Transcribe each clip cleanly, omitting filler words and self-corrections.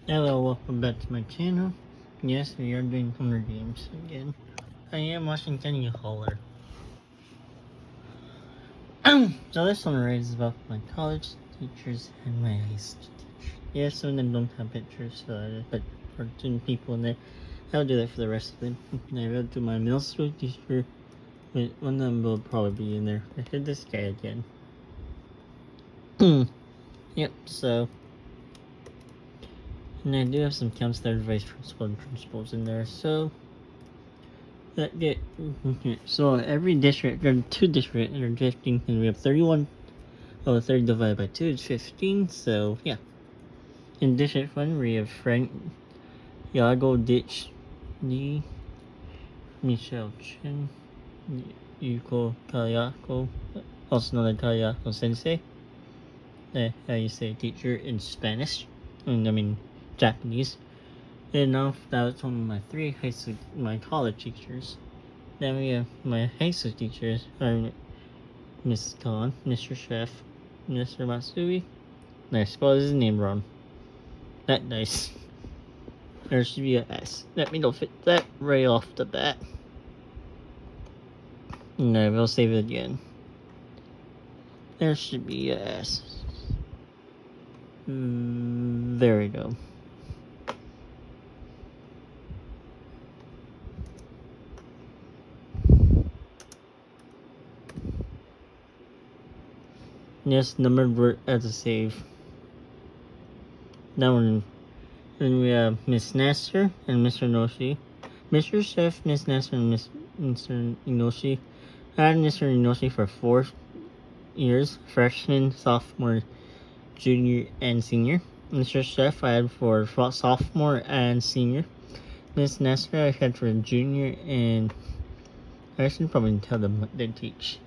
Hello, welcome back to my channel. Yes, we are doing Hunger Games again. I am watching Kenny Holler. So this one is about my college teachers and my high school teachers. Yes, some of them don't have pictures, so I put cartoon people in there. I'll do that for the rest of them. I will do my middle school teacher, but one of them will probably be in there. I did this guy again. Yep, so... And I do have some counselor vice principal and principals in there, so... So every district, there are two districts that are drifting, and we have 31 over 30 divided by 2 is 15, so yeah. In District 1, we have Frank Yago Ditch Lee, Michelle Chen, Yuko Kayako, also known as Kayako Sensei. How you say teacher in Spanish, Japanese. And now that was only my college teachers. Then we have my high school teachers are Miss Khan, Mr. Chef, Mr. Matsui. I spelled his name wrong. That nice. There should be a S. Let me know fit that right off the bat. No, we'll save it again. There should be a S. There we go. Yes, numbered word as a save. Now then we have Miss Nasser and Mr. Noshi. Mr. Chef, Miss Nasser, and Mr. Inoshi. I had Mr. Inoshi for 4 years, freshman, sophomore, junior, and senior. Mr. Chef I had for sophomore and senior. Miss Nasser I had for junior, and I should probably tell them what they teach.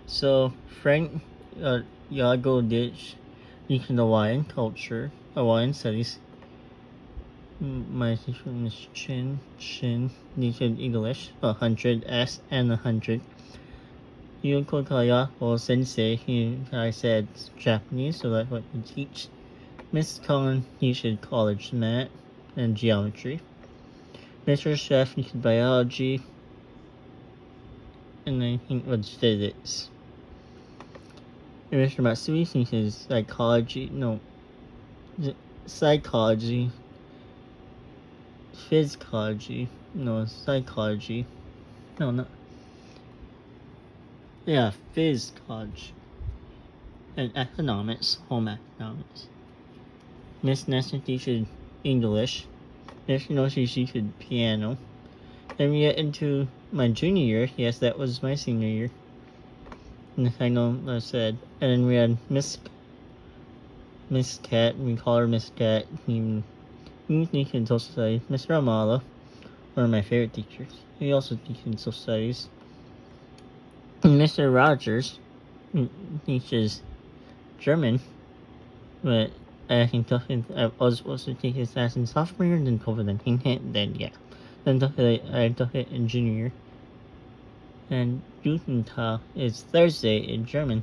So Frank Yago Ditch teaching Hawaiian culture, Hawaiian studies. My teacher Miss Chin teaching English 100 S and 100. Yuko Kayako Sensei, I said Japanese, so that's what he teach. Miss Cullen teaches college math and geometry. Mr. Chef teaches biology, and I think what's physics. And Mr. Matsui teaches psychology, psychology, psychology, physiology, and economics, home economics. Miss Nestor teaches English. Miss Noshi teaches piano. Then we get into my junior year. Yes, that was my senior year. And I know I said. And then we had Miss Cat. We call her Miss Cat. He teaches social studies. Mr. Amala, one of my favorite teachers. He also teaches social studies. And Mr. Rogers teaches German, but I think I was supposed to take his class in sophomore year, then COVID-19 hit, then yeah. Then I took it in junior year. And Jutentag is Thursday in German.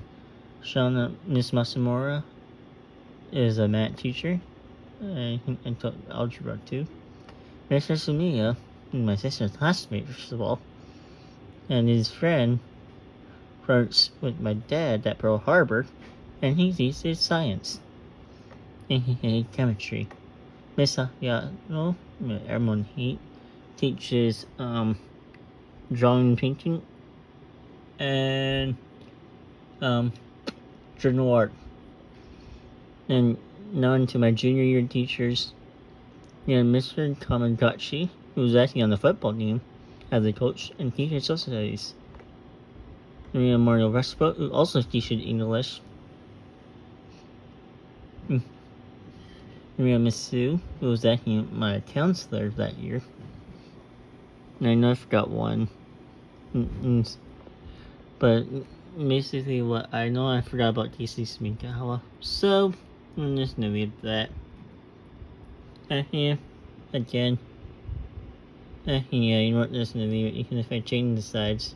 Shauna Miss Masamura is a math teacher. I think I took algebra too. Mr. Sumiya, my sister's classmate first of all, and his friend works with my dad at Pearl Harbor, and he teaches science. And he hated chemistry. Miss Yano, Ermon Heat, teaches drawing and painting and journal art. And now into my junior year teachers. Mr. Kamagachi, who's actually on the football team as a coach and teaches social studies. And we have Mario Respo, who also teaches English. And we have Miss Sue, who was actually my counselor that year. And I know I forgot one. But basically what I know, I forgot about Casey Smikawa. So I'm just gonna leave that. Here again. Yeah, you know what, just gonna leave it. Even if I change the sides,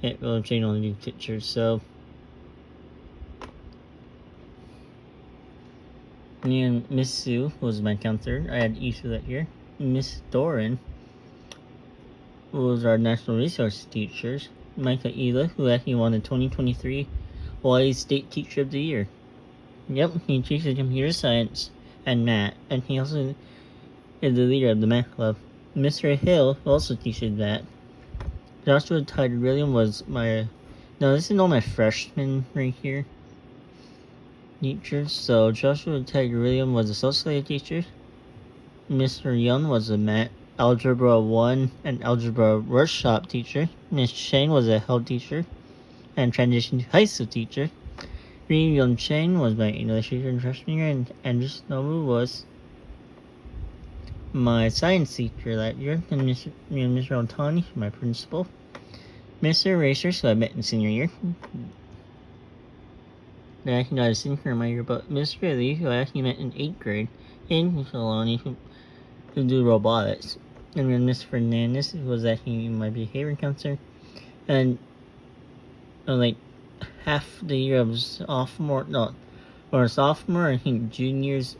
it will change on the new pictures. So Me and Miss Sue was my counselor. I had Easter that year. Miss Doran was our natural resource teachers. Micah Ela, who actually won the 2023 Hawaii State Teacher of the Year. Yep, he teaches computer science and math, and he also is the leader of the math club. Mr. Hill also teaches that. Joshua Tide William was my... No, this is all my freshmen right here. Teachers. So Joshua Tide William was a social studies teacher. Mr. Young was a math Algebra 1 and Algebra workshop teacher. Miss Chang was a health teacher and transition to high school teacher. Ri Young Chang was my English teacher in freshman year, and Andrew Nobu was my science teacher that year, and Mr. Otani, my principal. Mr. Racers, who I met in senior year. I actually got a senior in my year, but Mr. Lee, who I actually met in 8th grade, and Mr. Alani, who do robotics. And then Miss Fernandez, who was actually my behavior counselor. And like half the year of sophomore, I think juniors,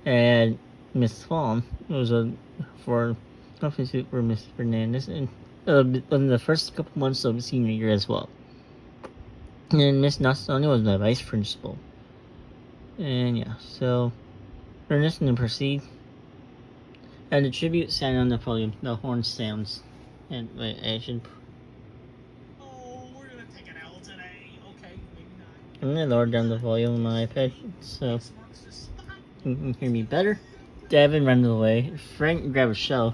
and Miss Fawn was for substitute for Miss Fernandez, and in the first couple months of senior year as well. And Miss Nasani was my vice principal. And yeah, so we're just gonna proceed. And the tribute sound on the podium, the horn sounds. And wait, I should. Oh, we're gonna take an L today. Okay, maybe not. I'm gonna lower down the volume on my iPad so you can hear me better. Devin runs away. Frank grabs a shell.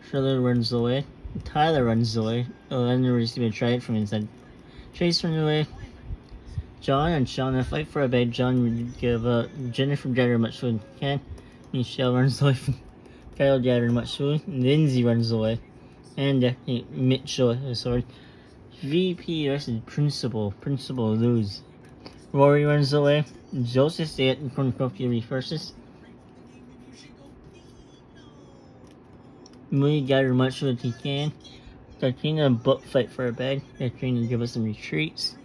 Schiller runs away. Tyler runs away. Elena receives a try from inside. Chase runs away. John and Shauna fight for a bed. John would give Jennifer Jetter much food can. Michelle runs away from Kyle Jetter much food. Lindsay runs away. And Mitchell sorry. VP versus Principal. Principal lose. Rory runs away. Joseph stay at Cornucopia reverses. Moody gather much food he can. Katrina book fight for a bed. Katrina give us some retreats.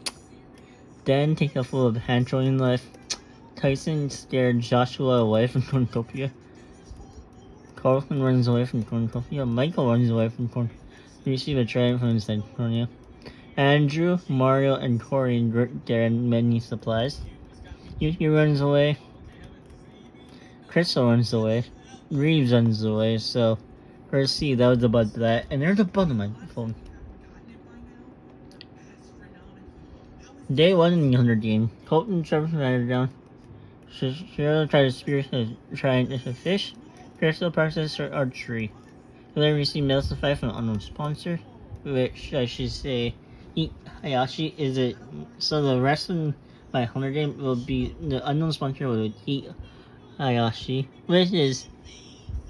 Then take a full of hand throwing left. Tyson scared Joshua away from Cornucopia. Carlton runs away from Cornucopia. Michael runs away from Cornucopia. Receive a try from inside Cornea. Andrew, Mario, and Corey work there and many supplies. Yuki runs away. Crystal runs away. Reeves runs away. So, first see, that was about that. And there's a button on my phone. Day 1 in the 100 game. Colton Trevor ran down. Cheryl tried to spear trying as a fish. Crystal practiced her archery. Hillary received medal supply from an unknown sponsor, which I should say, Hayashi is it. So the rest of my 100 game will be the unknown sponsor will be Hayashi, which is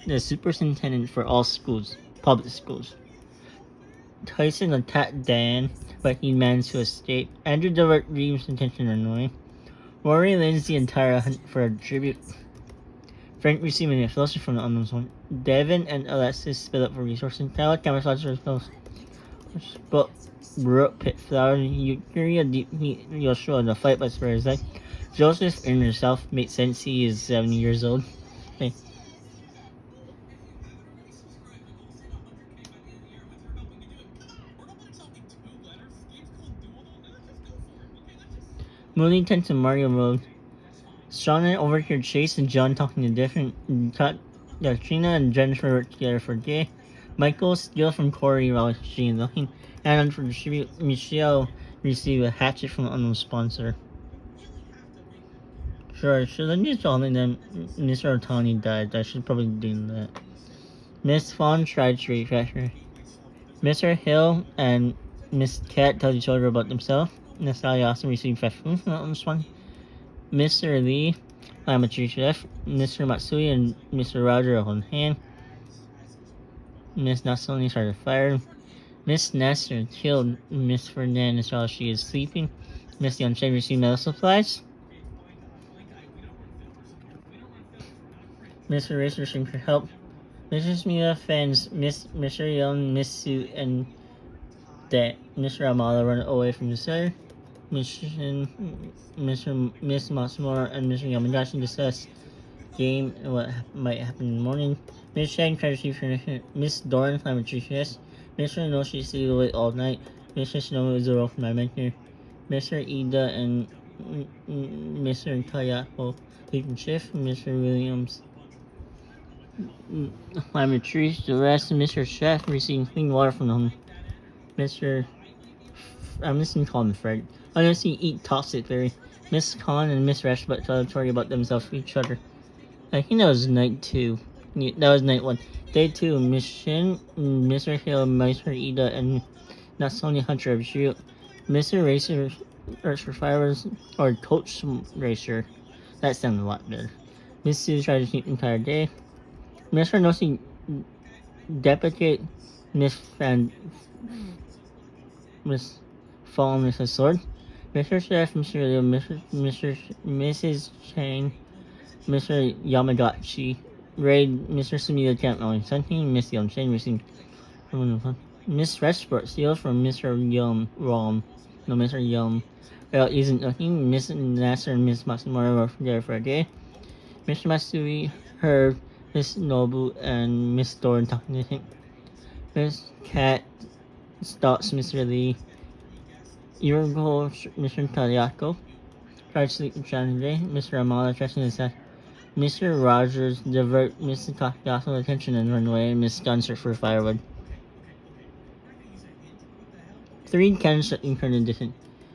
the superintendent for all schools, public schools. Tyson attacked Dan, but he managed to escape. Andrew diverted Reeves' attention annoying. Rory leads the entire hunt for a tribute. Frank receiving a fellowship from the unknown zone. Devin and Alexis split up for resources. Tyler camouflage for spells. But Brooke pit flower. Yuria defeat Yoshua in the fight by Spurs. Like Joseph in herself makes sense. He is 70 years old. Okay. Mooney tends to Mario mode. Shauna overheard Chase and John talking to different. Trina and Jennifer work together for Gay. Michael steal from Corey while she is looking. And for the tribute, Michelle received a hatchet from an unknown sponsor. Sure, should I just tell them Mr. Otani died? I should probably do that. Miss Fawn tried to refresh her. Mr. Hill and Miss Cat tell each other about themselves. Miss Ali also received fresh food from the unknown sponsor. Mr. Lee, amateur chef, Mr. Matsui, and Mr. Roger on hand. Miss Nasoni started fire. Miss Nestor killed Miss Fernandez while she is sleeping. Miss Yonchen received medical supplies. Mr. Racer screamed for help. Mrs. Mia fans Mr. Young, Miss Sue, and that Mr. Amala run away from the cellar. Miss Matsumura and Mr. Yamagashi discuss game and what might happen in the morning. Miss Shang tries to finish Miss Doran climbed a tree. Mr. Inoshi stayed awake all night. Mr. Shinobu is a role from my mentor. Mr. Ida and Mr. Kayako sleeping shift. Mr. Williams climbed a tree. The rest of Mr. Chef receiving clean water from the home. I'm just gonna call him Fred. I don't see eat toxic berry. Miss Khan and Miss Rashbut tell a story about themselves to each other. I think that was night 2. Yeah, that was night 1. Day 2, Miss Shin, Mr. Hill, Mr. Ida, and Natsoni Hunter of Shoot. Mr. Racer for Fires, or Coach Racer. That sounded a lot better. Miss Sue tried to sleep the entire day. Mr. Nossi deprecate Miss Fall, Mrs. Sword. Mr. Chef, Mr. Leo, Mrs. Chain, Mr. Yamagachi, Raid, Mr. Sumida Camp Knowing Something, Miss Young Chain receiving Miss Reshport Seal from Mr. Yum Rom. No, Mr. Yum. Without using nothing, Miss Nasser and Miss Matsumura were there for a day. Mr. Matsui heard Miss Nobu and Miss Doran talking to him. Miss Cat stops Mr. Lee. Yurgo, Mr. Kayako tried to sleep Saturday. Mr. Amala dressing his head. Mr. Rogers divert Mr. Takayako's attention and run away. Miss Gunn search for firewood. 3 cans in addition.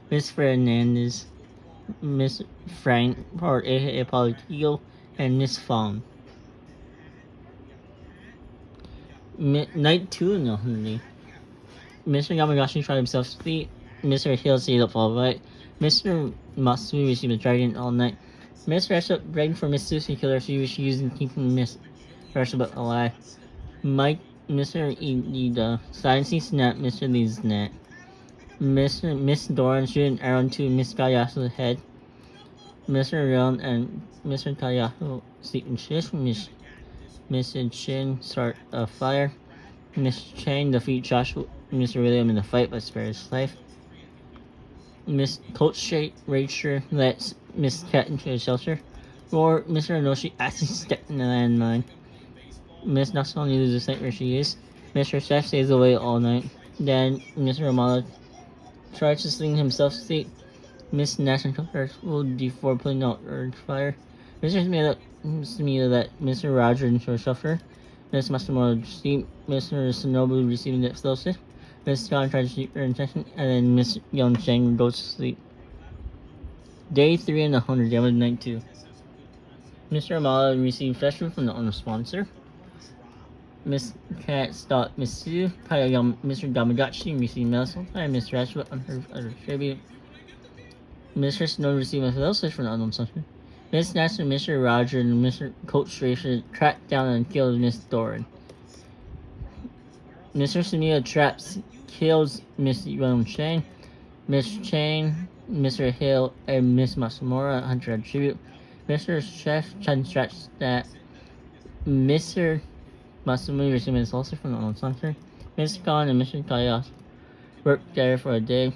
Miss Fernandez, Miss Frank, or A.K.A. Politico, and Miss Fong. Night 2 in the holiday. Mr. Yamagashi tried himself to sleep. Mr. Hill stayed up all night. Mr. Matsui received a dragon all night. Miss Reshup begged for Miss Sushi Killer. She was using keeping Miss Reshup alive. Mr. Ida silently snapped Mr. Lee's neck. Miss Doran shoot an arrow to Miss Kayasu's head. Mr. Ryun and Mr. Kayasu sleep in shift. Miss Chin start a fire. Miss Chang defeat Joshua Mr. William in the fight but spares his life. Miss Coach Rachel lets Miss Cat into the shelter. Or Mr. Inoshi accidentally stepped in the landmine. Miss Natsoni loses sight where she is. Mr. Chef stays away all night. Then Mr. Romano tries to sling himself to sleep. Miss Nash took her food before putting out her fire. Mr. Smith let Mr. Roger into a shelter. Miss Matsumura sleep. Mr. Shinobu receiving the explosive. Miss John tries to keep her intention, and then Miss Young Chang goes to sleep. Day 3 in the 100, that was night 2. Mr. Amala received fresh food from the owner sponsor. Miss Cat stopped Miss Sue. Mr. Yamagashi received medicine by Miss Rashford on her other tribute. Mr. Snow received a message from the unknown sponsor. Miss Nash and Mr. Roger and Mr. Coach Racer tracked down and killed Miss Doran. Mr. Sumia kills Miss Yuan Chang. Miss Chang, Mr. Hill, and Miss Matsumura Hunter tribute. Mr. Chef constructs that Mr. Matsumura received a saucer from the unknown sponsor. Miss Khan and Mr. Kayas worked there for a day.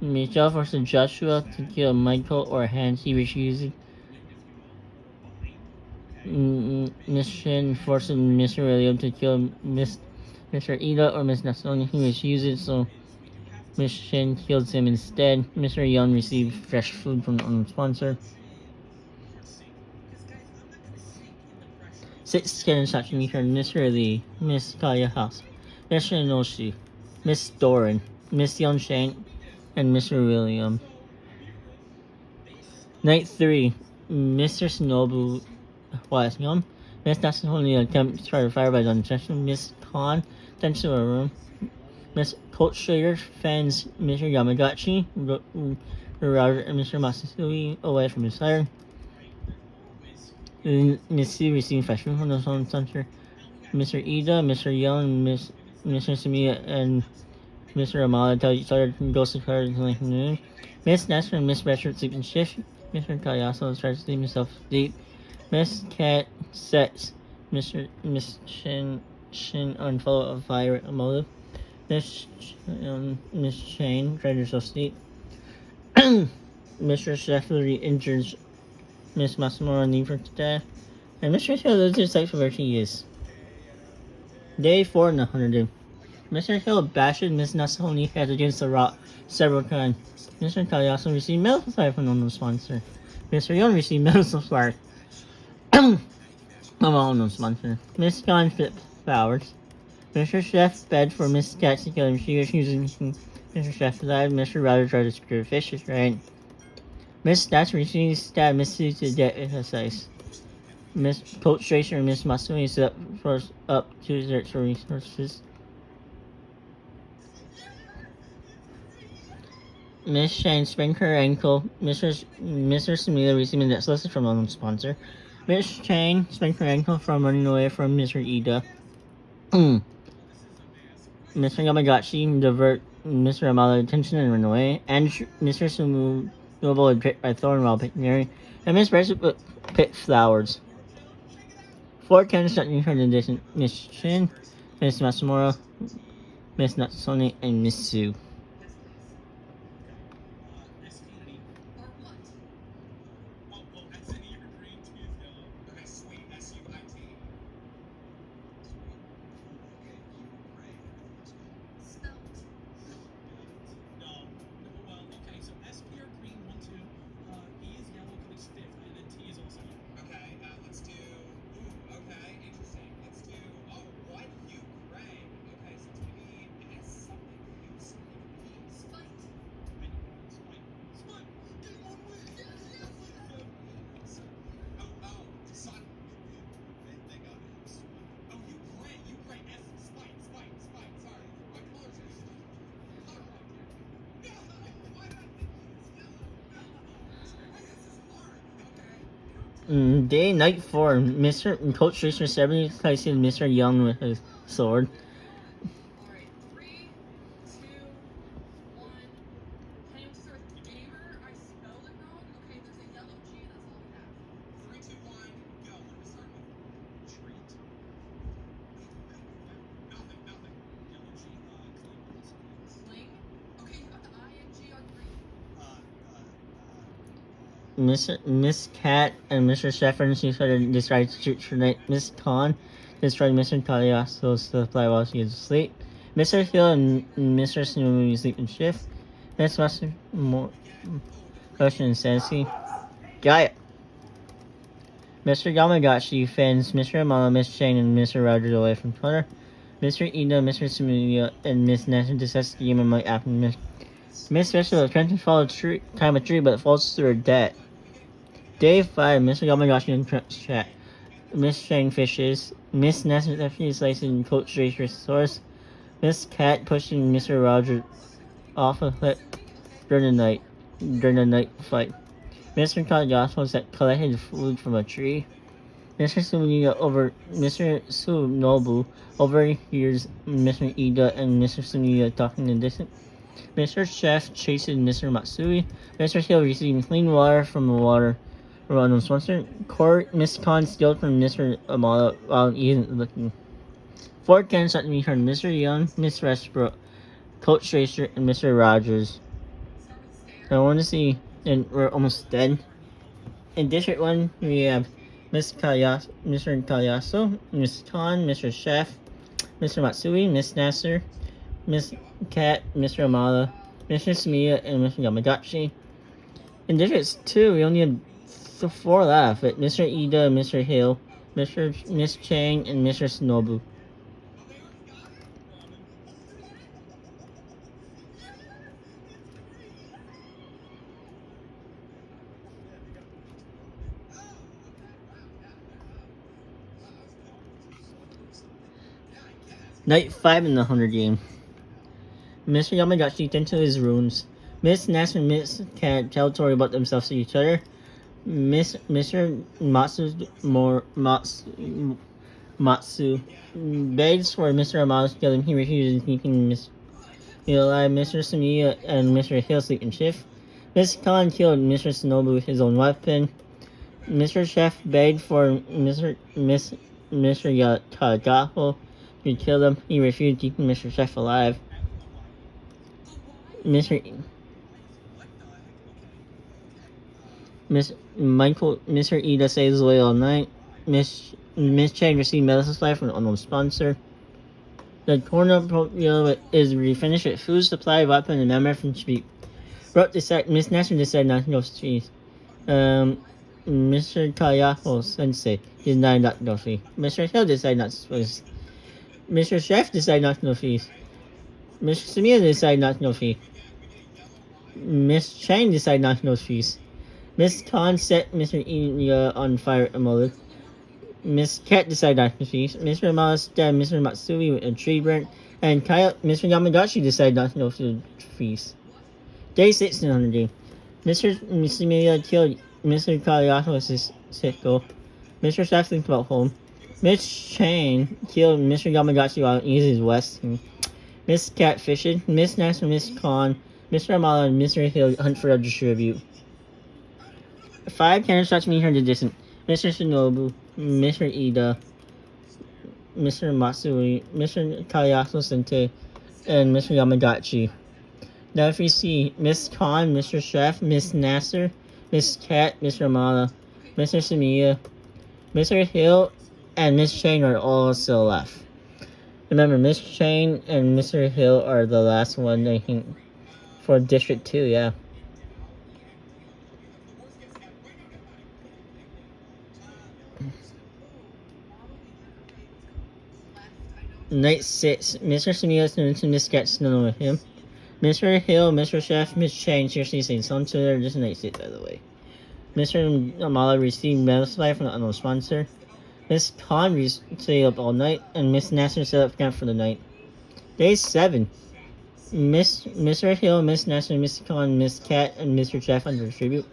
Michelle forces Joshua to kill Michael or Hans. He refuses. Miss Shin forces Mr. William to kill Mr. Ida or Miss Natsoni. He refuses, so Miss Shin kills him instead. Mr. Young received fresh food from the unknown sponsor. 6 cannon shots from Mr. Lee, Miss Kaya House, Mr. Inoshi, Miss Doran, Miss Young Shane, and Mr. William. Night 3, Mr. Shinobu was young. Miss Natsuni attempts to start a fire by Dungeon. Miss Khan tends to a room. Miss Coach Schrader fans Mr. Yamagachi, Roger, and Mr. Matsui away from his fire. Miss Sue receiving fresh food from the phone center. Mr. Ida, Mr. Young, Mr. Sumiya, and Mr. Amala tell each other to go to her until noon. Miss Nestor and Miss Rashford sleep in shift. Mr. Kayaso tries to sleep himself asleep. Miss Cat sets Miss Shin on follow of fire motive. Miss Shane tries herself to sleep. Mr. Sheffield injures Miss Masamura and leave her to death. And Mr. Hill lives his life where she is. Day 4 in the 100. Mr. Hill bashed Miss Nasoni head against the rock several times. Mr. Kelly also received medical supply from unknown sponsor. Mr. Young received medical supply from unknown sponsor. Miss John flipped flowers. Mr. Chef begged for Miss Cat to kill him. She was using Mr. Chef alive. Mr. Ryder tried to screw the fishes, right? Miss Stats recently stabbed Miss Sue to death with a slice. Miss Coach Tracer and Miss Masumi is up to search for resources. Miss Shane sprained her ankle. Mr. Samila received a death solicited from unknown sponsor. Miss Shane sprained her ankle from running away from Mr. Ida. Mr. Yamagashi divert Mr. Amala's attention and run away. And Mr. Sumu was picked by Thorn while picking Mary. And Miss Bryce picked flowers. 4 candidates that need her in addition: Miss Shin, Miss Masamura, Miss Natsune, and Miss Sue. Miss Kennedy. Or what? Oh, well, that's in your green tooth yellow. Okay, sweet. SUIT. Spelt. No. Well, okay, so SPR green 1, 2. E is yellow because it's fifth, and then T is also yellow. Okay, let's do. Ooh, okay, interesting. Let's do. Oh, what? You gray. Okay, so it's gonna be S something. U something. P. Spite. Spike. Spike. Get one with it. Oh, son. They got it. Oh, you gray. You gray. S. Spite. Spite. Spite. Sorry. My colors are just. Color wrong here. No! Why did I think it's yellow? No! This is hard. Okay. Day night 4. Mr. Coach Tracer 70 slices Mr. Young with his sword. Alright, 3, 2, 1. Can you start with gamer? I spelled it wrong. Okay, there's a yellow G, that's all we have. 3, 2, 1, go. What do we start with? Treat. Nothing. Yellow G. Sling? Okay, you got the ING on green. Miss Cat and Mr. Shepard decided to shoot tonight. Miss Khan destroyed Mr. Taliaso's supply while she was asleep. Mr. Hill and Mr. Snowy sleep in shift. Miss Master Motion and Sensi. Got it. Mr. Yamagashi fends Mr. Amala, Miss Shane, and Mr. Rogers away from Twitter. Mr. Ida, Mr. Sumuya, and Miss Nelson discuss the game and might after Miss Fisher was trying to follow climb a tree, but falls through her debt. Day 5, Mr. Yamagashi and chat. Miss Shane fishes. Miss Nelson definitely slicing Coach Tracer's source. Miss Cat pushing Mr. Rogers off a cliff during the night fight. Mr. Kagawa collected food from a tree. Mr. Sunobu overhears Mr. Ida and Mr. Sumiya talking in distance. Mr. Chef chases Mr. Matsui. Mr. Hill receiving clean water from the water unknown sponsor. Miss Khan steals from Mr. Amala while he isn't looking. 4 candidates that meet her: Mr. Young, Miss Westbrook, Coach Tracer, and Mr. Rogers. Start with stare. I want to see, and we're almost dead. In District 1, we have Mr. Kalyaso, Miss Khan, Mr. Chef, Mr. Matsui, Miss Nasser, Miss Cat, Mr. Amala, Mr. Sumiya, and Mr. Yamagashi. In District 2, we only have 4 left: Mr. Ida, Mr. Hill, Miss Chang, and Mr. Shinobu. Night 5 in the 100 game. Mr. Yamagashi tends to his rooms. Miss Nash and Miss Cat tell story about themselves to each other. Mr. Matsu begs for Mr. Amala's to kill him. He refuses, keeping Miss Hill alive. Mr. Sumiya and Mr. Hill sleep in shift. Miss Khan killed Mr. Shinobu with his own weapon. Mr. Chef begged for Mr. Tagaho to kill him. He refused, keeping Mr. Chef alive. Mr. Mr. Ida stays away all night. Miss Chang received medical supply from an unknown sponsor. The cornucopia is refinished with food supply, weapon, and memory from Speak. Miss Nasser decided not to go to fees. Mr. Kayako Sensei decided not to go fees. Mr. Hill decided not to fees. Mr. Chef decided not to go fees. Mr. Samia decided not to go fees. Miss Chang decided not to go fees. Miss Khan set Mr. Ida on fire mode. Miss Cat decided not to feast. Mr. Amala stabbed Mr. Matsui with a tree branch, and Mr. Yamagashi decided not to go to feast. Day 6 in 100 game. Mr. Misumiya killed Mr. Kayako's sickle. Mr. Staff thinks about home. Miss Chain killed Mr. Yamagashi while easy his west. Miss Cat fishing. Miss Nash and Miss Khan. Mr. Amala and Mr. Hill hunt for a distribute. 5 cannon shots meet her in the distance. Mr. Shinobu, Mr. Ida, Mr. Matsui, Mr. Kayasu Sente, and Mr. Yamagachi. Now if you see Miss Khan, Mr. Chef, Miss Nasser, Miss Cat, Mr. Amala, Mr. Sumiya, Mr. Hill, and Miss Chain are all still left. Remember, Miss Chain and Mr. Hill are the last one, I think, for District 2, yeah. Night 6. Mr. Sumiya and Miss Cat snow with him. Mr. Hill, Mr. Chef, Miss Chain seriously saying something to her. Just night 6, by the way. Mr. Amala received medical supply from the unknown sponsor. Miss Khan stayed up all night, and Miss Nasser set up camp for the night. Day 7. Mr. Hill, Miss Nasser, Miss Khan, Miss Cat, and Mr. Chef under tribute.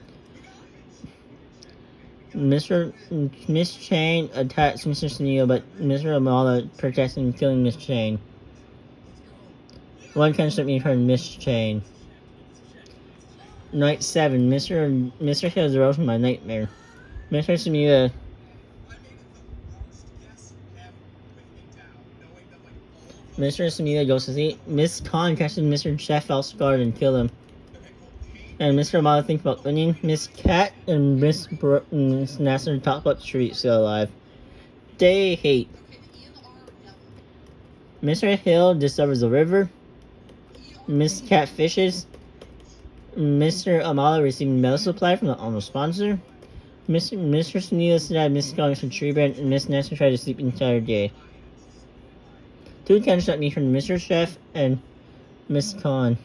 Miss Chain attacks Mr. Sunil, but Mr. Amala protects and killing Miss Chain. One can stop me from Miss Chain. Night 7. Mr. Hill is arose from my nightmare. Mr. Sunil. Mr. Sunil goes to sleep. Miss Khan catches Mr. Chef outside and kill him. And Mr. Amala thinks about winning. Miss Cat and Miss Nasser talk about the street still alive. Day 8. Mr. Hill discovers a river. Miss Cat fishes. Mr. Amala receiving medical supply from the unknown sponsor. Mr. Sunil stabbed Miss Khan with a tree branch, and Miss Nasser tried to sleep the entire day. 2 gunshot meet from Mr. Chef and Miss Khan.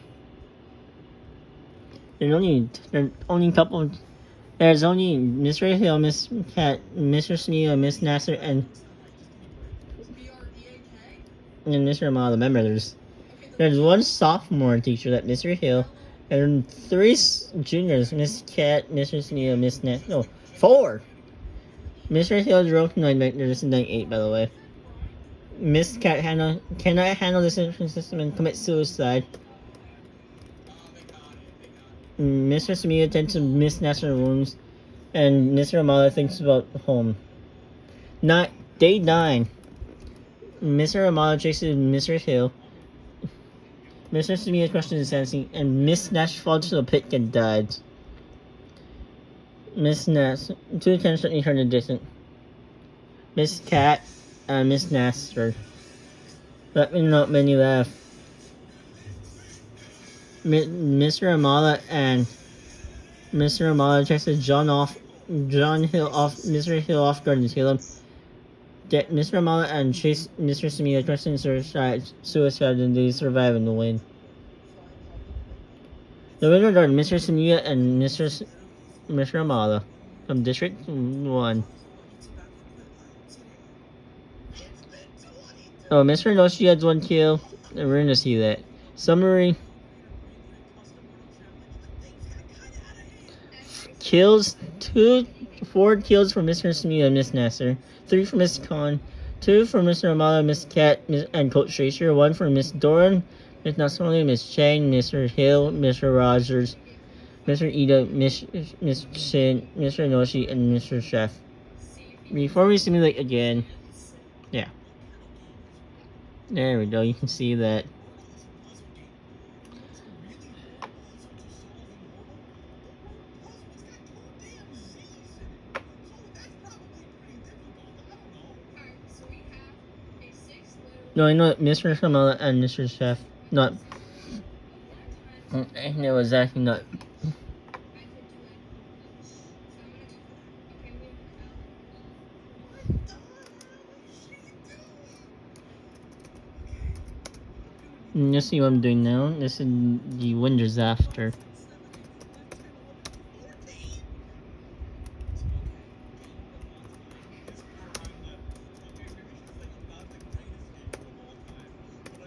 There's only a couple. There's only Mr. Hill, Miss Cat, Mr. Sunil, Miss Nasser, and Mr. Amala. Remember, there's one sophomore teacher, that Mr. Hill, and 3 juniors, Miss Cat, Mr. Sunil, Miss Nasser. No, 4. Mr. Hill drove to 9. This is 9-8, by the way. Miss Cat cannot handle this system and commits suicide. Mr. Sumiya attends to Miss Nasser's wounds, and Mr. Amala thinks about home. Day 9. Mr. Amala chases Mr. Hill. Mr. Sumiya questions his sanity, and Miss Nash falls to the pit and dies. Miss Nash, 2 attempts to her in the distance. Miss Cat and Miss Nasser. Let me know many left. Mr. Amala and Mr. Amala chases John Hill off Mr. Hill off guard and kill him. Mr. Amala and chase Mr. Sumiya questioning suicide, and they survive and win. The winners are Mr. Sumiya and Mr. Amala from District 1. Oh, Mr. Noshi has 1 kill. We're gonna see that. Summary. Kills 4 kills for Mr. Sumiya and Miss Nasser, 3 for Miss Khan, 2 for Mr. Amala, Miss Cat, and Coach Tracer, 1 for Miss Doran, Miss Nasrani, Miss Chang, Mr. Hill, Mr. Rogers, Mr. Ida, Miss Shin, Mr. Noshi, and Mr. Chef. Before we simulate again, yeah. There we go, you can see that. No, I know Mr. Shamala and Mr. Chef. Not. I know exactly not. You see what I'm doing now? This is the Wonders After.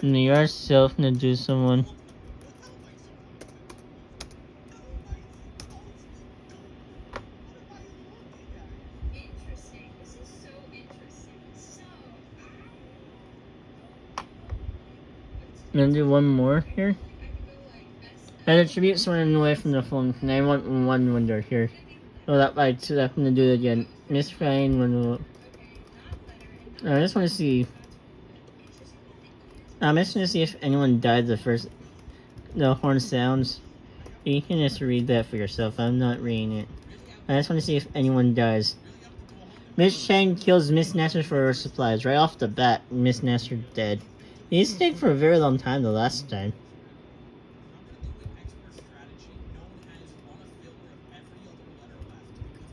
And you are self to do someone. Interesting. This is so interesting. So, I'm gonna do one more here. I could go like S. And attribute someone away from the phone. And I want one Wonder here. Oh, that by two. I'm gonna do it again. Miss Fine, one. I just want to see. I'm just gonna see if anyone died the first. The horn sounds. You can just read that for yourself. I'm not reading it. I just want to see if anyone dies. Miss Chang kills Miss Nasser for her supplies. Right off the bat, Miss Nasser dead. He stayed for a very long time the last time.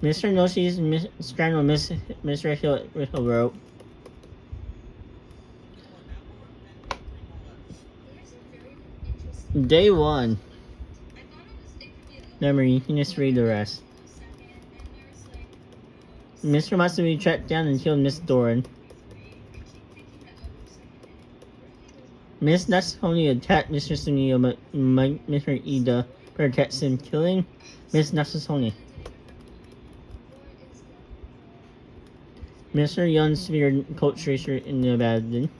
Mr. Noshi's strangled Mr. Hill wrote. Day 1. Remember, you can just read the rest. Mr. Matsui tracked down and killed Miss Doran. Miss Natsuhoni attacked Mr. Sunio, but Mr. Ida protects him, killing Miss Natsuhoni. Mr. Young speared Coach Tracer in the abandon.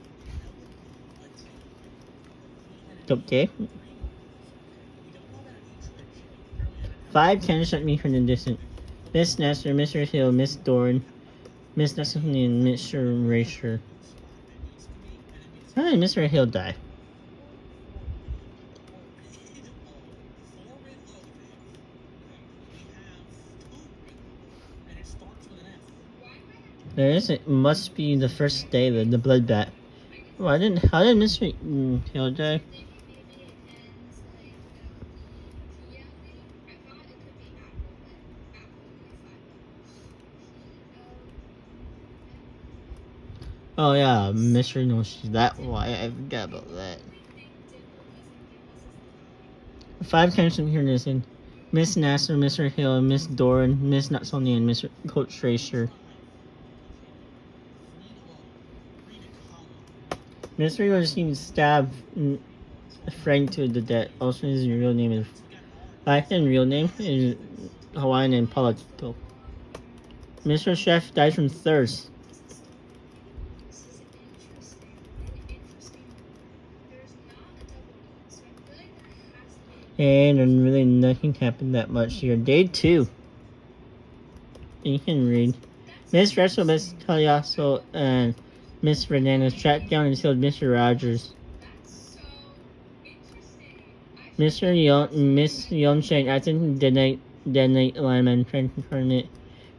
Okay. 5 cannons shot me from the distance. Miss Nasser, Mr. Hill, Miss Doran, Miss Natsuhoni, and Mr. Racer. How did Mr. Hill die? There is. It must be the first day of the bloodbath. Oh, how did Mr. Hill die? Oh yeah, Mr. Noshi. That why I forgot about that. 5 cannons from here missing. Miss Nasser, Mr. Hill, Miss Doran, Miss Natsoni, and Mr. Coach Tracer. Mr. was seen stab Frank to the death. Also, his real name is. His real name is Hawaiian and Political. Mr. Chef died from thirst. And really nothing happened that much here. Day 2. You can read. Miss Russell, Miss Taliaso, and Miss Fernandez tracked down and killed Mr. Rogers. Mr. Young, Miss Youngshang, I think detonate lineman trying to turn it.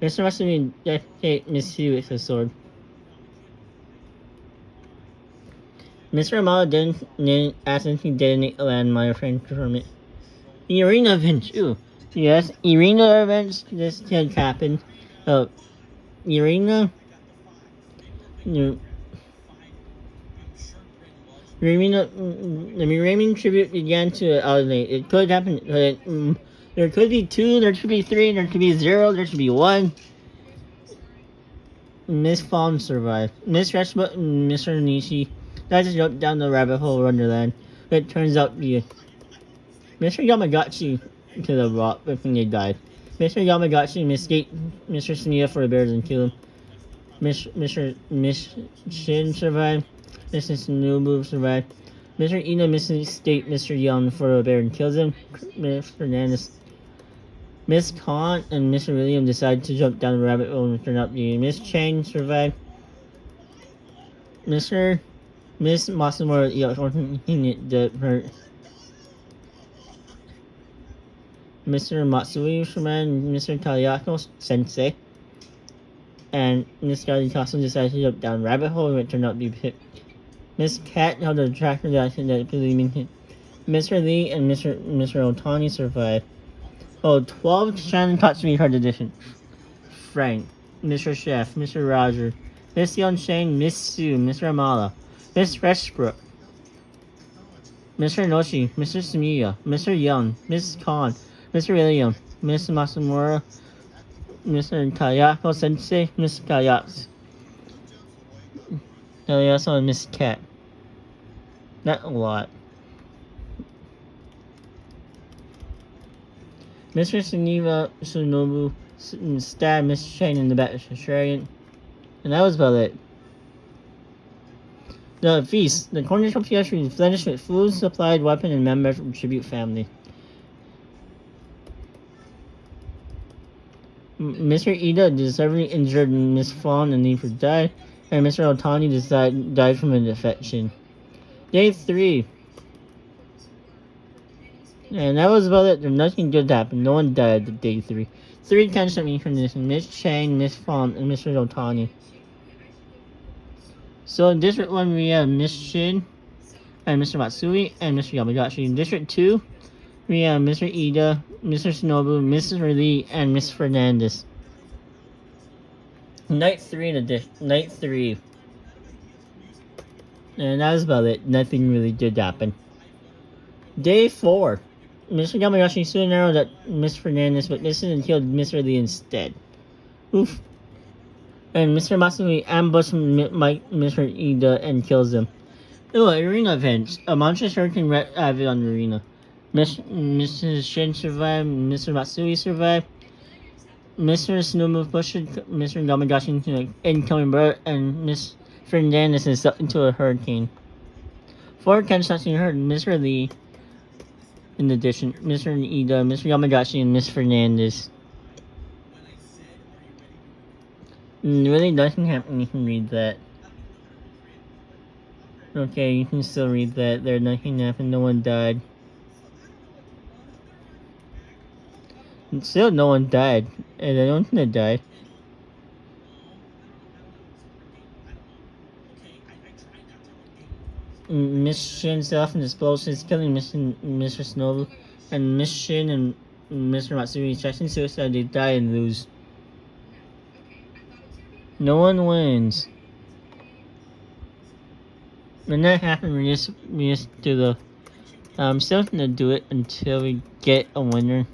Mr. Russell decapitate Miss Hugh with a sword. Mr. Amala didn't accidentally detonate a landmine trying to turn it. The arena event too. Yes, arena events this can happen. Arena. The Raymond tribute began to alternate. It could happen. There could be 2, there could be 3, there could be 0, there could be 1. Miss Fawn survived. Miss Rashba and Mr. Nishi tried to jump down the rabbit hole Wonderland, but it turns out to be Mr. Yamagaki to the rock when they died. Mr. Yamagaki escaped Mr. Sunita for the bears and killed him. Miss Shin survived. Mrs. Nobu survived. Mr. Ina escaped Mr. Young for the bear and kills him. Miss Fernandez. Miss Khan and Mr. William decided to jump down the rabbit hole and turn out the Miss Chang survived. Miss Masamura the hurt. Mr. Matsui survived. Mr. Taliako Sensei. And Miss Gally Castle decided to jump down rabbit hole and it turned out to be pit. Miss Cat held a tractor that believing him. Mr. Lee and Mr. Otani survived. Oh, 12 Shannon Tatsumi card edition. Frank, Mr. Chef, Mr. Roger, Miss Young Shane, Miss Sue, Mr. Amala, Miss Freshbrook, Mr. Noshi, Mr. Sumiya, Mr. Young, Miss Khan, Mr. William, Miss Masamura, Mr. Kayako Sensei, Miss Kayaks. Also Miss Cat. Not a lot. Mr. Suniva Sunobu stabbed Miss Shane in the back of Australian. And that was about it. The feast. The Cornish PS replenished with food, supplied, weapon, and members from tribute family. Mr. Ida deservedly injured Miss Fawn and Neefer died, and Mr. Otani died from an infection. Day 3. And that was about it. There's nothing good happened. No one died at day 3. 3 tension meetings. Miss Chang, Miss Fawn, and Mr. Otani. So in District 1 we have Miss Shin and Mr. Matsui and Mr. Yamagashi. In District 2 we have Mr. Ida, Mr. Shinobu, Mr. Lee, and Miss Fernandez. Night 3 in Night 3. And that was about it. Nothing really did happen. Day 4. Mr. Yamagashi soon arrowed at Miss Fernandez, but missed and killed Mr. Lee instead. Oof. And Mr. Matsui ambushed Mr. Ida and kills him. Oh, arena events. A monstrous hurricane wreaked havoc on the arena. Mrs. Shin survived, Mr. Matsui survived, Mr. Snowmove pushed Mr. Yamagashi into an incoming bird, and Miss Fernandez is up into a hurricane. 4 Kenshin heard Mr. Lee, in addition, Mr. Ida, Mr. Yamagashi, and Miss Fernandez. Really nothing happened, you can read that. Okay, you can still read that. There nothing happened, no one died. And still no one died. And I don't think they died. Miss Shin set off an explosion, killing Mr. Shinobu, and Miss Shin and Mr. Matsui tracking suicide. They die and lose. No one wins. When that happened, we just do the. I'm still gonna do it until we get a winner.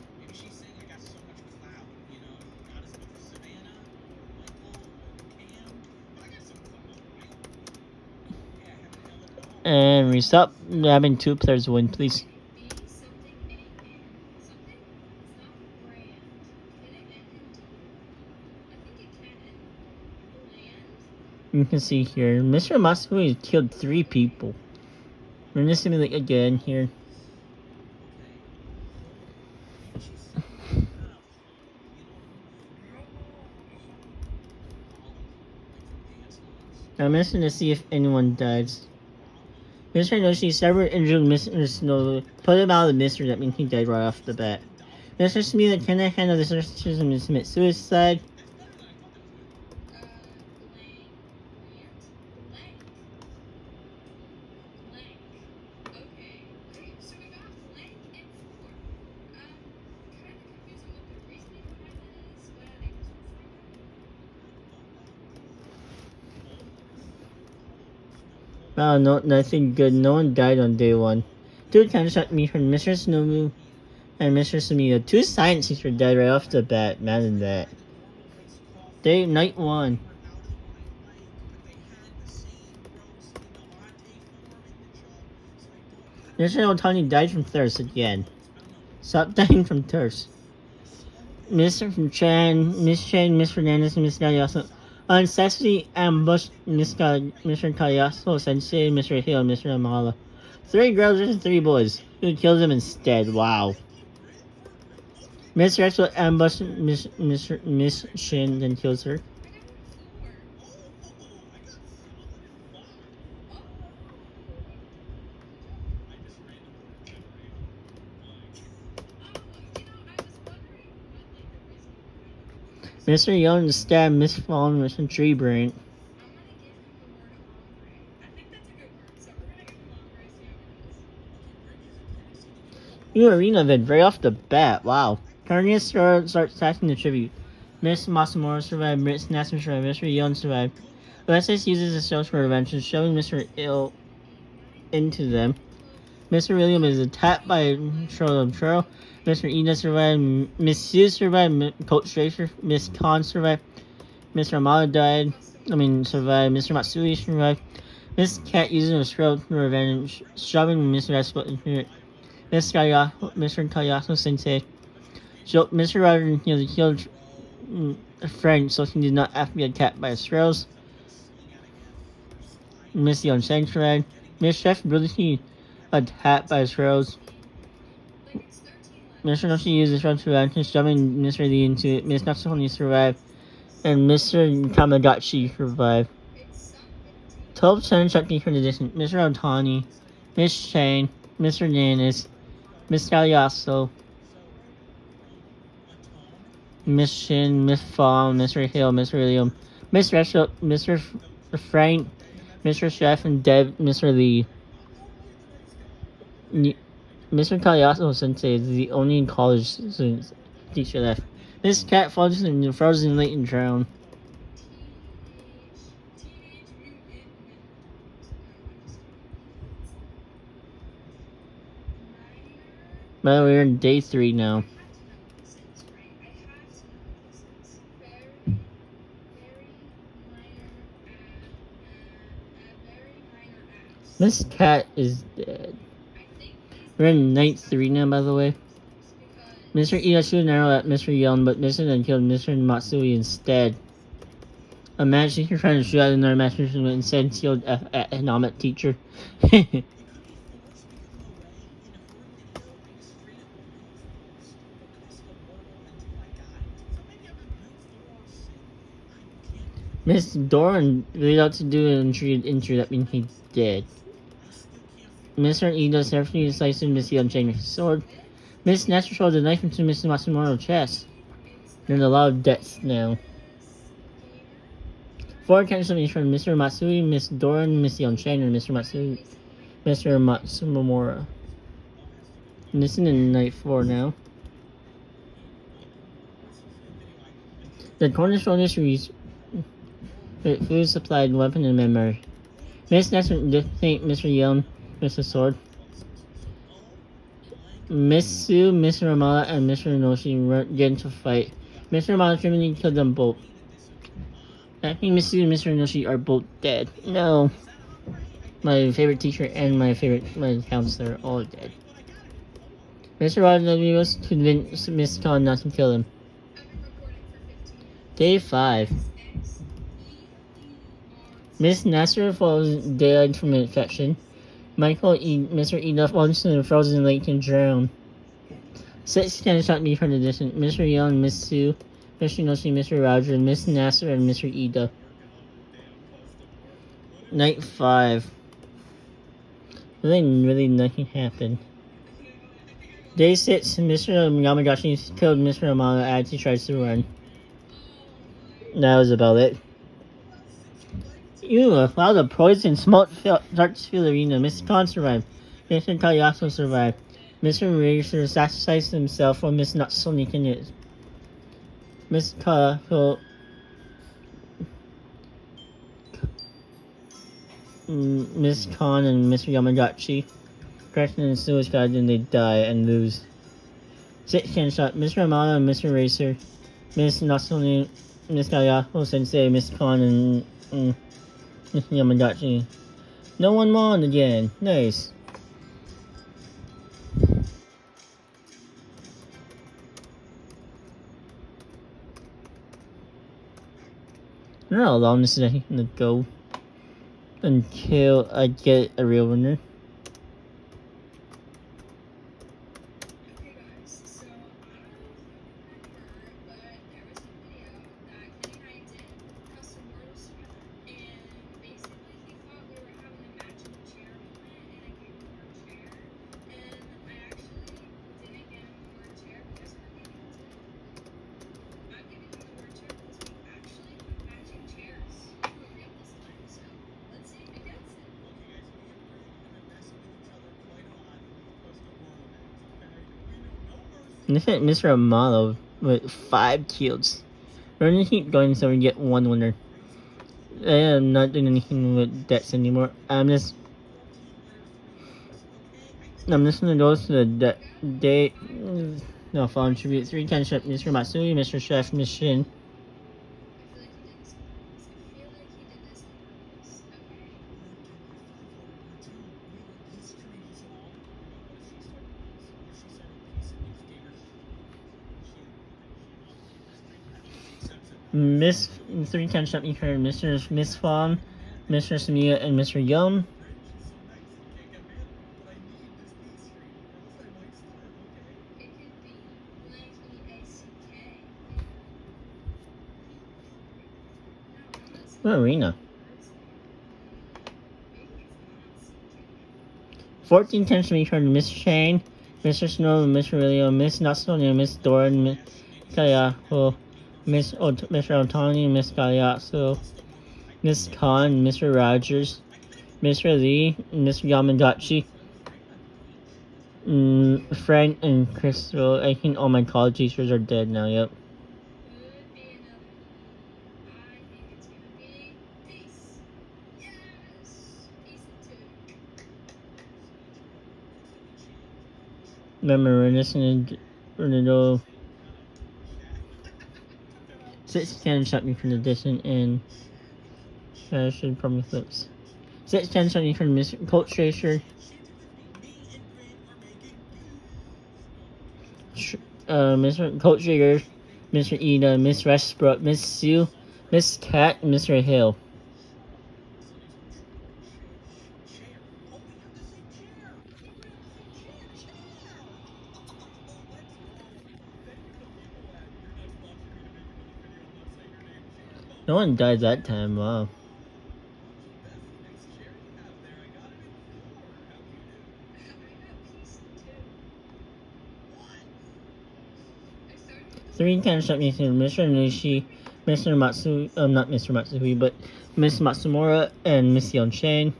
And we stop having 2 players win, please. You can see here, Mr. Matsui killed 3 people. We're gonna simulate again here. I'm missing to see if anyone dies. Mr. Noshi severed injured Mr. Snow, put him out of the mystery. That means he died right off the bat. Mr. Smith cannot handle the suspicion and commit suicide. Wow, no, nothing good. No one died on day 1. 2 shot me from Mr. Snowmove and Mr. Sumiya. 2 science teachers died right off the bat. Imagine that. Night 1. Mr. Otani died from thirst again. Stop dying from thirst. Mr. Chan, Miss Chen, Miss Fernandez, and Miss Nadia also unsuccessfully ambushed Mr. Kayaso Sensei, Mr. Hill, and Mr. Amala. 3 girls and 3 boys. Who kills them instead? Wow. Miss Rex will ambush Miss Shin, then kills her. Mr. Young stabbed Miss Fawn with a tree branch. I think that's a good word. New arena event right off the bat. Wow. Carnius starts attacking the tribute. Miss Masamura survived. Miss Nasser survived. Mr. Yon survived. Alexis uses the shells for revenge, shoving Mr. Ill into them. Mr. William is attacked by Charlotte Churro. Mr. Ina survived. Miss Sue survived. Coach Tracer. Miss Khan survived. Mr. Amada survived. Mr. Matsui survived. Miss Cat using a scroll for revenge, shoving Mr. Espo into it. Mr. Kayasu Sensei. Mr. Roger killed a friend, so he did not have to be attacked by squirrels. Miss Young survived. Miss Chef Brotherty attacked by squirrels. Mr. Noshi used his run to revenge, shoving Mr. Lee into it. Miss Natsuni survived. And Mr. Tamagotchi survived. 12 challenge technique for the edition. Mr. Otani, Miss Shane, Mr. Danis, Miss Galiasso, Miss Shin, Miss Fall, Mr. Hill, Mr. William, Miss Rachel, Mr. Frank, Mr. Chef, and Deb, Mr. Lee. Mr. Galiasso Sensei is the only college student teacher left. Miss Cat falls in the frozen lake and drowned. But we're in day 3 now. Miss Cat is dead. We're in night 3 now, by the way. Mr. Ida shot an arrow at Mr. Young, but missed and killed Mr. Matsui instead. A match teacher trying to shoot at another match teacher, but instead killed an economic teacher. Miss Doran really ought to do an injury, that means he's dead. Mr. Ida carefully sliced Miss Young chain with his sword. Miss Nasser showed the knife into Miss Matsumoto's chest. There's a lot of deaths now. 4 cancellations from Mr. Matsui, Miss Doran, Miss Young Chain, and Mr. Matsumomura. And this is in night 4 now. The cornerstone is food supplied, weapon, and memory. Miss Nasser defeated Mr. Young with a sword. Miss Sue, Mr. Ramala, and Mr. Inoshi get into a fight. Mr. Ramala trimming killed them both. I think Miss Sue and Mr. Inoshi are both dead. No. My favorite teacher and my counselor are all dead. Mr. Rodriguez was to convince Miss Khan not to kill him. Day 5. Miss Nasser falls dead from an infection. Mr. Ida falls into the frozen lake and drowned. 6 can shot me from the distance. Mr. Young, Miss Sue, Mr. Noshi, Mr. Roger, Miss Nasser, and Mr. Ida. Night 5. Really nothing happened. Day 6, Mr. Yamagashi killed Mr. Amano as he tries to run. That was about it. Ew, a cloud of poison smoke starts to fill the arena. Mr. Khan survived. Mr. Kayasu survived. Mr. Racer sacrificed himself while Miss Natsuni can use. Miss Kaho. Miss Khan and Mr. Yamagachi crash in suicide and they die and lose. 6 can shot. Mr. Amano and Mr. Racer. Miss Natsuni, Miss Kayasu Sensei, Miss Khan, and Yamagachi. No one won again. Nice. I don't know how long this is gonna go until I get a real winner. This is Mr. Amalo with 5 kills. We're gonna keep going so we get 1 winner. I am not doing anything with decks anymore. I'm just gonna go to the day. No, fallen tribute. 3 can ship Mr. Matsui, Mr. Chef, Miss Shin. Miss 3 can ship me here, Mr. Miss Fawn, Mr. Samia, and Mr. Yum. What arena? 14 can ship me here, Miss Shane, Mr. Snow, Mr. William, Miss Natsunia, Miss Doran, Miss Kayako, Mr. Otani, Miss Gayasu, Miss Khan, Mr. Rogers, Mr. Lee, Mr. Yamadachi, Frank, and Crystal. I think all my college teachers are dead now, yep. Remember, we're listening to go 6 can shot me from the distance, and I should probably flips. 6 can shot me from Mr. Colt Tracer, Mr. Colt Trigger, Mr. Ida, Miss Westbrook, Miss Sue, Miss Cat, and Mr. Hill. No one died that time, wow. Three can shot me through Mr. Nishi, Mr. Matsu, not Mr. Matsui, but Miss Matsumura and Miss Yonshin.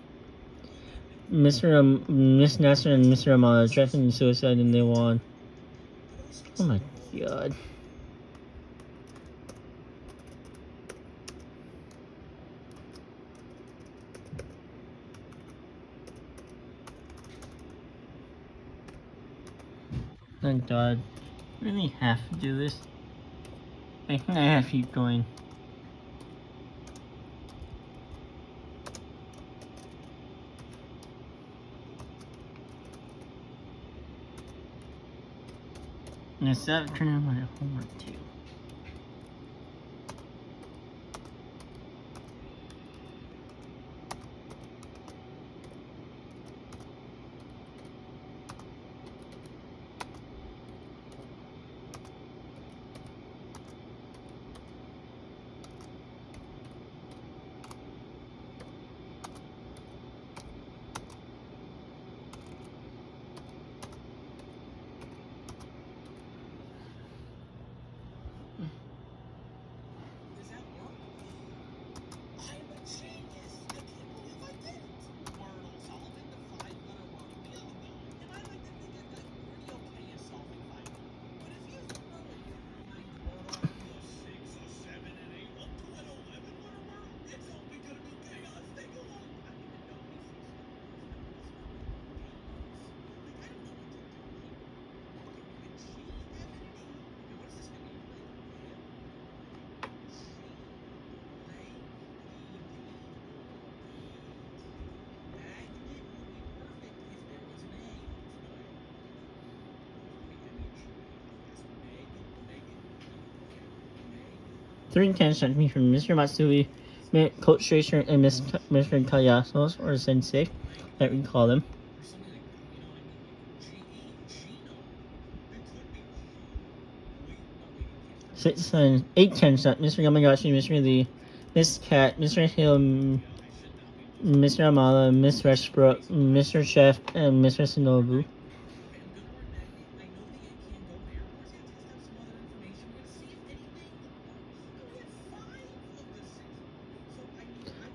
Miss Nasser and Mr. Amada threatened suicide and they won. Oh my god. Thank god. Really have to do this? I think I have to keep going. And instead of turning my homework too. Does that work? I'm a genius! I can't believe I did it! Wordle, solving the 5-letter word. We all know. And I like to think I've gotten pretty okay at solving 5 letters. But if you throw a 9 word, a 6, a 7, and 8 up to an 11-letter word, it's only gonna be chaos. Take a look. I don't even know these things. Like, I don't know what to do. Okay, G, F, and an E. And what is this gonna be? Three can shot me from Mr. Matsui, Coach Tracer, and Mr. Kayasos, or Sensei, that we call them. Six and 8 can shot Mr. Yamagashi, Mr. Lee, Miss Cat, Mr. Hill, Mr. Amala, Miss Westbrook, Mr. Chef, and Mr. Shinobu.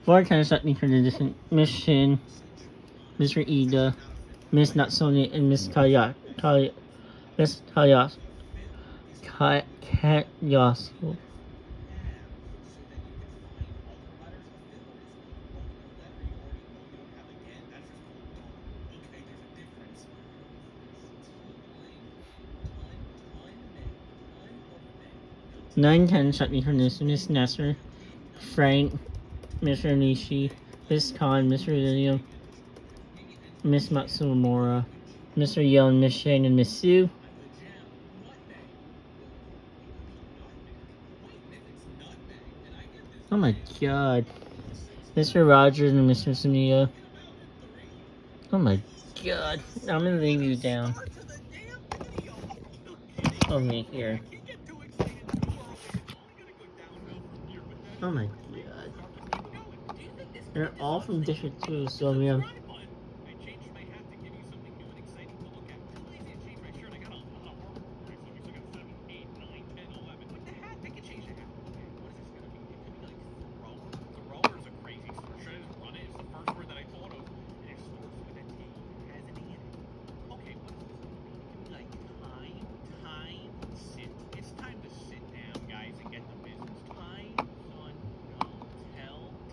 Four can shot me from the distant Miss Shin, Mr. Ida, Miss Natsoni, and Miss Miss Tayas. Cat Yasu. so that you can find other letters of fillers. Well, you know, letter you already know you don't have again. That's just full of okay, there's a difference. Ton, 910 shot me from this Miss Nasser, Frank, Mr. Nishi, Miss Khan, Mr. William, Miss Matsumura, Mr. Young, Miss Shane, and Miss Sue. Oh my god. Mr. Rogers and Mr. Sumia. Oh my god. I'm gonna leave you down. Oh me here. Oh my god. They're all from District 2, so we have. It's time to sit down, guys, and get the business. Time, son, no,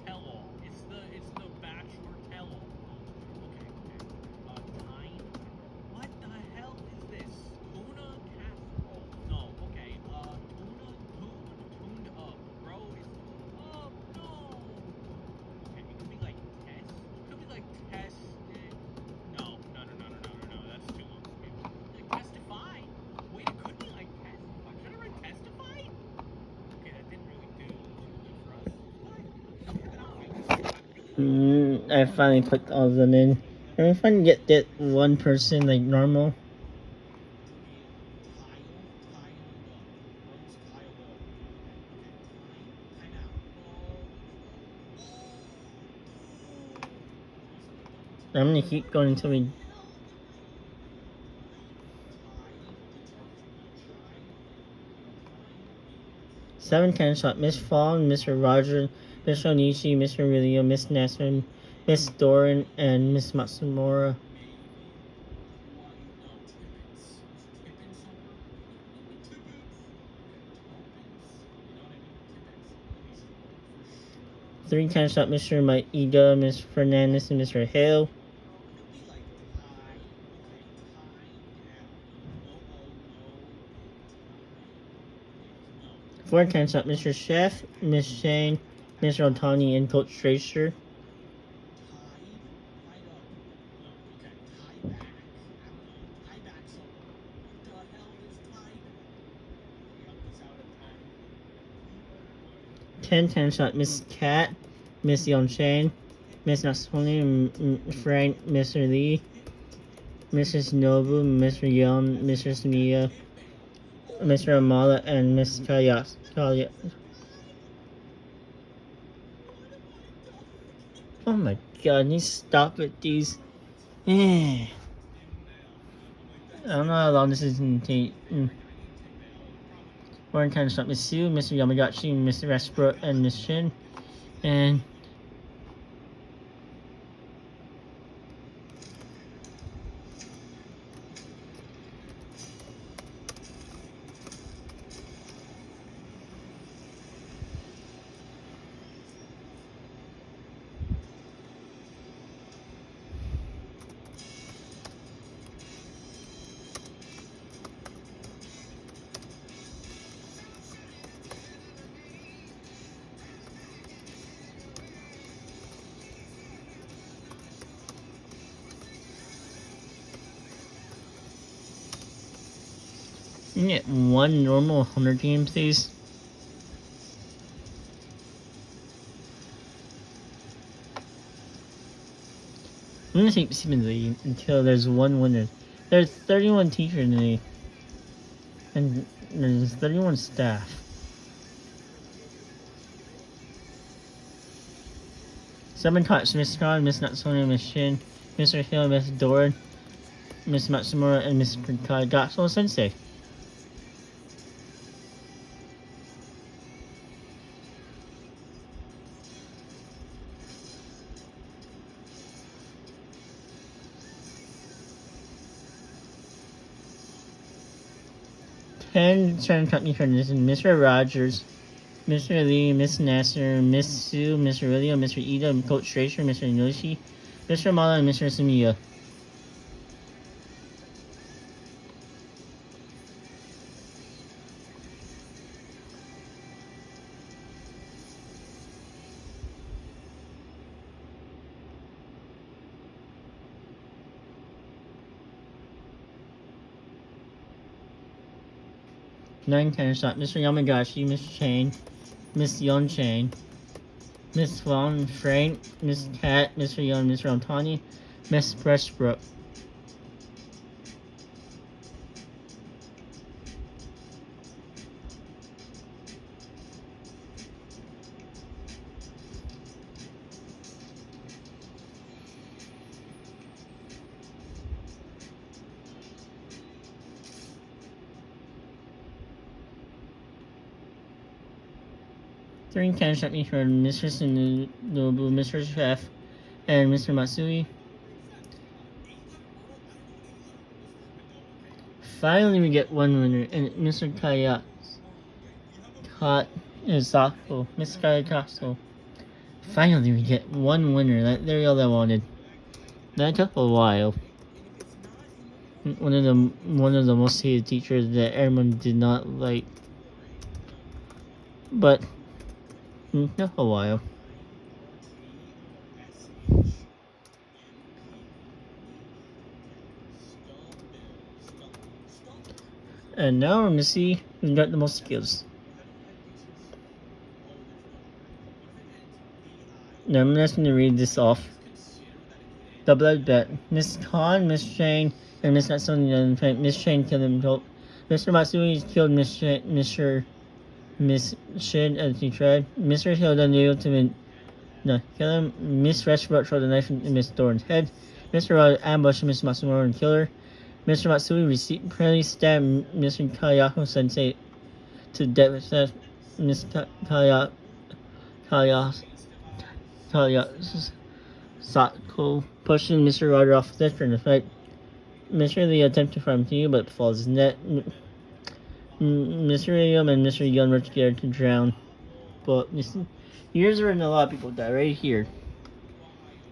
tell all. It's the bachelor tell all. Okay. Time. What the hell is this? Tuna casserole. No, okay. Tuned up, bro. It's up. No. Okay, it could be like test. It could be like tested. No. That's too long. Like testify. Wait, it could be like testify. Should I write testify? Okay, that didn't really do too good for us. What? I finally put all of them in. And if I can get that one person like normal. I'm gonna keep going until we. Seven ten shot. Miss Fong, Mr. Roger, Mr. Onishi, Mr. William, Miss Nasser, Miss Doran, and Miss Matsumura. Three ten shot. Mr. Maeda, Miss Fernandez, and Mr. Hale. 410 shot. Mr. Chef, Miss Shane, Mr. Otani, and Coach Tracer. Ten shot. Miss Cat, Miss Young Shane, Miss Natsuni, Frank, Mr. Lee, Mrs. Nobu, Mr. Young, Mr. Sumia, Mr. Amala, and Miss Kayas. Oh my god, you stop with these. I don't know how long this is going to take. We're in time to stop Miss Sue, Mr. Yamagachi, Mr. Westbrook, and Miss Shin. And you get one normal 100 game, please. I'm gonna keep skipping the until there's one winner. There's 31 teachers in the and there's 31 staff. Seven cops, Miss Khan, Miss Natsuni, Miss Shin, Mr. Hill, Miss Doran, Miss Matsumura, and Miss Gatsuo Sensei. 10 China company friends: Mr. Rogers, Mr. Lee, Miss Nasser, Miss Sue, Mr. William, Mr. Ida, Coach Tracer, Mr. Yoshi, Mr. Mala, and Mr. Sumiya. Nine tennis shot, Mr. Yamagashi, Miss Chain, Miss Yon Chain, Miss Vaughn, Frank, Miss Cat, Mr. Young, Mr. Antoni, Miss Pressbrook. Three tennis shot me for Mr. Sunobu, Mr. Chef, and Mr. Matsui. Finally, we get one winner, and Mr. Kaya caught Isako, Miss Kayakaso. Finally, we get one winner. That's all I wanted. That took a while. One of the most hated teachers that everyone did not like, but took a while. And now we're gonna see who's got the most skills. Now I'm just gonna read this off. The blood bet. Miss Khan, Miss Shane, and Miss Natsuni. Miss Shane killed him. Mr. Matsui killed Miss Shin as he tried. Mr. Hilda knew to kill him. Miss Reshbrook threw the knife in Miss Thorne's head. Mr. Rod ambushed Miss Matsumura and killed her. Mr. Matsui apparently stabbed Mr. Kayako Sensei to death. Miss Sako pushing Mr. Roger off the ledge in the fight. Mr. Lee attempted to farm to you, but falls his net. Mr. William and Mr. Young were scared to drown. But here's where a lot of people die, right here.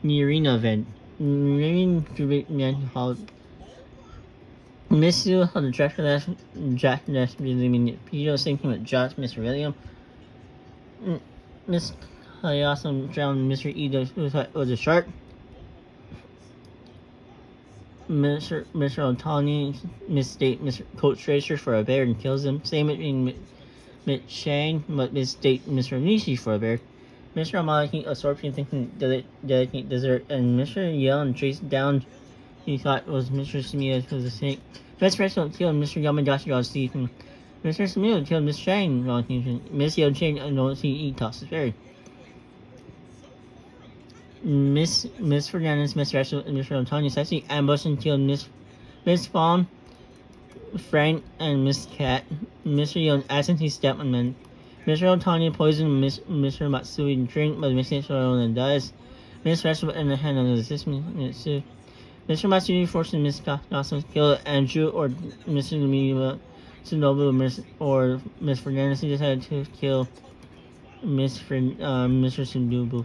In the arena event. Miss you on the Jack Nash Peter, same thing with Josh, Mr. William. Miss Hayasan drowned Mr. Ida was a shark. Mr. Otani mistake Mr. Coach Tracer for a bear and kills him. Same between Miss Shane, but mistake Mr. Nishi for a bear. Mr. Amalaki, a scorpion thinking delicate dessert, and Mr. Young chased down he thought was Mr. Sumiya was a snake. Miss Restaurant killed Mr. Yamadashi on Stephen. Mr. Sumiya killed Miss Shane on Stephen. Miss Young Shane don't see eat tosses berry. Miss Fernandez, Miss Restaurant, and Mr. Antonio actually ambushed and killed Miss Fawn, Frank, and Miss Cat. Mr. Young accidentally stepped on men. Mr. Antonio poisoned Mr. Matsui in drink, but Mr. Sorone and dies. Miss Restaurant in the hand of the system. Mr. Matsui forced Miss Kasato to kill Andrew or Mr. Lumima Tsunobu or Miss Fernandez. He decided to kill Mr. Tsunobu.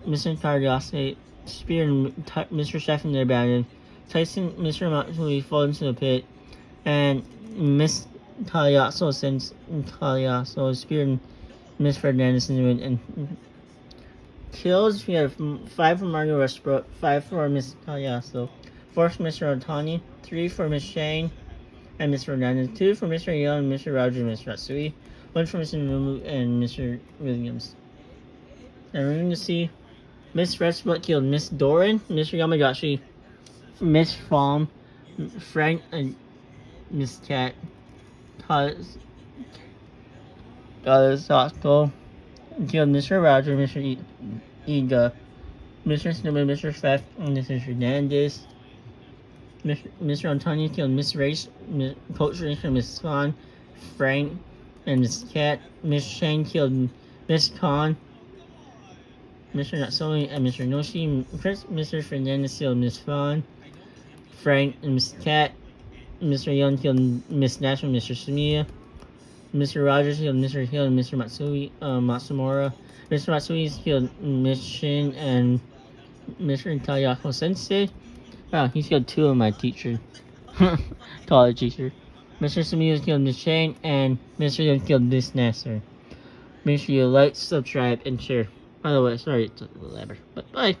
Mr. Kariase speared Mr. Chef in their battle. Tyson, Mr. Matsui fall into the pit, and Miss Kaliaso sends Kaliaso speared Miss Fernandez in the wind and kills. We have 5 for Mario Westbrook, 5 for Miss Kaliaso, 4 for Mr. Otani, 3 for Miss Shane and Miss Fernandez, 2 for Mr. Young, Mr. Roger, and Mr. Matsui, 1 for Mr. Numu and Mr. Williams. And we're going to see Miss Westbrook killed Miss Doran, Mr. Yamagashi, Miss Fawn, Frank, and Miss Cat. Sako killed Mr. Roger, Mr. Iga, Mr. Snowman, Mr. Fef, and Mr. Fernandez. Mr. Antonio killed Miss Race, Coach Race, and Miss Fawn, Frank, and Miss Cat. Miss Shane killed Miss Khan, Mr. Natsui, and Mr. Noshi. Mr. Fernandez killed Miss Fawn, Frank, and Miss Cat. Mr. Young killed Miss Nash and Mr. Sumiya. Mr. Rogers killed Mr. Hill and Mr. Matsumura. Mr. Matsui killed Miss Shin and Mr. Kayako Sensei. Wow, he's killed 2 of my teachers. College teacher. Mr. Sumiya killed Miss Shane and Mr. Young killed Miss Nasser. Make sure you like, subscribe, and share. By the way, sorry to elaborate, but bye.